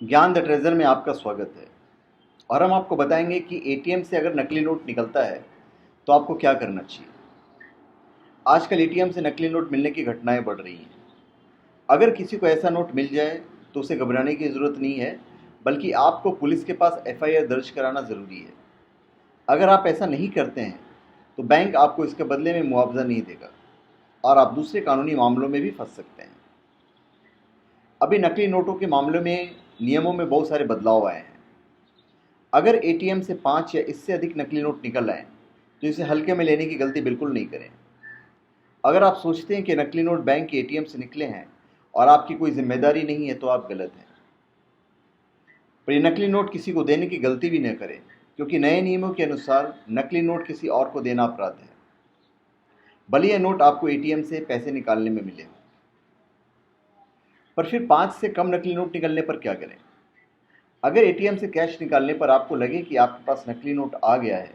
ज्ञान the treasure में आपका स्वागत है। और हम आपको बताएंगे कि एटीएम से अगर नकली नोट निकलता है तो आपको क्या करना चाहिए। आजकल एटीएम से नकली नोट मिलने की घटनाएं बढ़ रही हैं। अगर किसी को ऐसा नोट मिल जाए तो उसे घबराने की ज़रूरत नहीं है, बल्कि आपको पुलिस के पास एफआईआर दर्ज कराना ज़रूरी है। अगर आप ऐसा नहीं करते हैं तो बैंक आपको इसके बदले में मुआवजा नहीं देगा और आप दूसरे कानूनी मामलों में भी फंस सकते हैं। अभी नकली नोटों के मामले में नियमों में बहुत सारे बदलाव आए हैं। अगर एटीएम से 5 या इससे अधिक नकली नोट निकल आए तो इसे हल्के में लेने की गलती बिल्कुल नहीं करें। अगर आप सोचते हैं कि नकली नोट बैंक के एटीएम से निकले हैं और आपकी कोई जिम्मेदारी नहीं है तो आप गलत हैं। पर ये नकली नोट किसी को देने की गलती भी न करें, क्योंकि नए नियमों के अनुसार नकली नोट किसी और को देना अपराध है, भले यह नोट आपको एटीएम से पैसे निकालने में मिले हो। पर फिर 5 से कम नकली नोट निकलने पर क्या करें? अगर एटीएम से कैश निकालने पर आपको लगे कि आपके पास नकली नोट आ गया है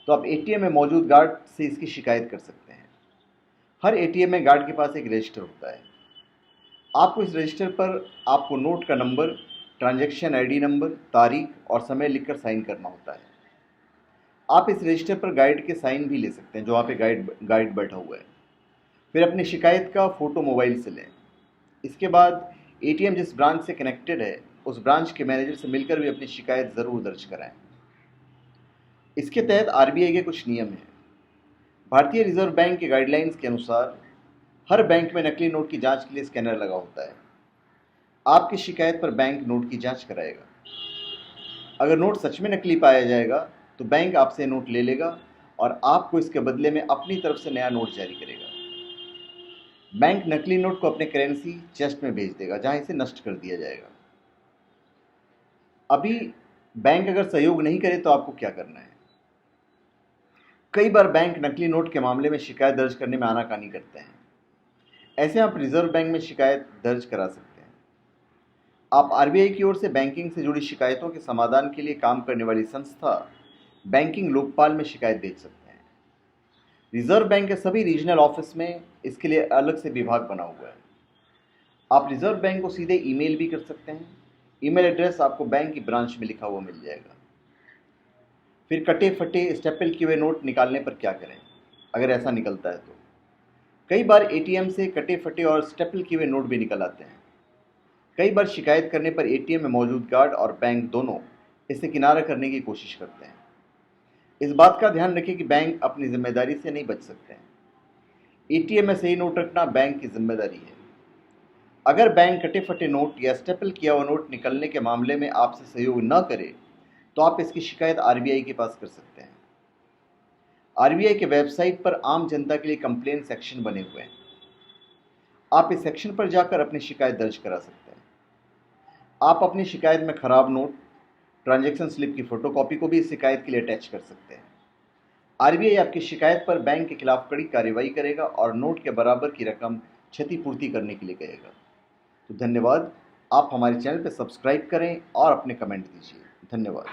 तो आप एटीएम में मौजूद गार्ड से इसकी शिकायत कर सकते हैं। हर एटीएम में गार्ड के पास एक रजिस्टर होता है। आपको इस रजिस्टर पर आपको नोट का नंबर, ट्रांजैक्शन आईडी नंबर, तारीख और समय लिखकर साइन करना होता है। आप इस रजिस्टर पर गाइड के साइन भी ले सकते हैं, जो वहाँ पे गाइड बैठा हुआ है। फिर अपनी शिकायत का फ़ोटो मोबाइल से लें। इसके बाद एटीएम जिस ब्रांच से कनेक्टेड है उस ब्रांच के मैनेजर से मिलकर भी अपनी शिकायत ज़रूर दर्ज कराएं। इसके तहत आरबीआई के कुछ नियम हैं। भारतीय रिजर्व बैंक के गाइडलाइंस के अनुसार हर बैंक में नकली नोट की जांच के लिए स्कैनर लगा होता है। आपकी शिकायत पर बैंक नोट की जांच कराएगा। अगर नोट सच में नकली पाया जाएगा तो बैंक आपसे नोट ले लेगा और आपको इसके बदले में अपनी तरफ से नया नोट जारी करेगा। बैंक नकली नोट को अपने करेंसी चेस्ट में भेज देगा, जहां इसे नष्ट कर दिया जाएगा। अभी बैंक अगर सहयोग नहीं करे तो आपको क्या करना है? कई बार बैंक नकली नोट के मामले में शिकायत दर्ज करने में आनाकानी करते हैं। ऐसे आप रिजर्व बैंक में शिकायत दर्ज करा सकते हैं। आप आरबीआई की ओर से बैंकिंग से जुड़ी शिकायतों के समाधान के लिए काम करने वाली संस्था बैंकिंग लोकपाल में शिकायत भेज सकते हैं। रिजर्व बैंक के सभी रीजनल ऑफिस में इसके लिए अलग से विभाग बना हुआ है। आप रिजर्व बैंक को सीधे ईमेल भी कर सकते हैं। ईमेल एड्रेस आपको बैंक की ब्रांच में लिखा हुआ मिल जाएगा। फिर कटे फटे स्टेपल किए हुए नोट निकालने पर क्या करें अगर ऐसा निकलता है तो? कई बार एटीएम से कटे फटे और स्टेपल किए हुए नोट भी निकल आते हैं। कई बार शिकायत करने पर एटीएम में मौजूद गार्ड और बैंक दोनों इसे किनारा करने की कोशिश करते हैं। इस बात का ध्यान रखें कि बैंक अपनी जिम्मेदारी से नहीं बच सकते हैं। एटीएम में सही नोट रखना बैंक की जिम्मेदारी है। अगर बैंक कटे फटे नोट या स्टेपल किया हुआ नोट निकलने के मामले में आपसे सहयोग न करे तो आप इसकी शिकायत आरबीआई के पास कर सकते हैं। आरबीआई के वेबसाइट पर आम जनता के लिए कंप्लेन सेक्शन बने हुए हैं। आप इस सेक्शन पर जाकर अपनी शिकायत दर्ज करा सकते हैं। आप अपनी शिकायत में खराब नोट, ट्रांजैक्शन स्लिप की फोटोकॉपी को भी इस शिकायत के लिए अटैच कर सकते हैं। आरबीआई आपकी शिकायत पर बैंक के खिलाफ कड़ी कार्रवाई करेगा और नोट के बराबर की रकम क्षतिपूर्ति करने के लिए कहेगा। तो धन्यवाद। आप हमारे चैनल पर सब्सक्राइब करें और अपने कमेंट दीजिए। धन्यवाद।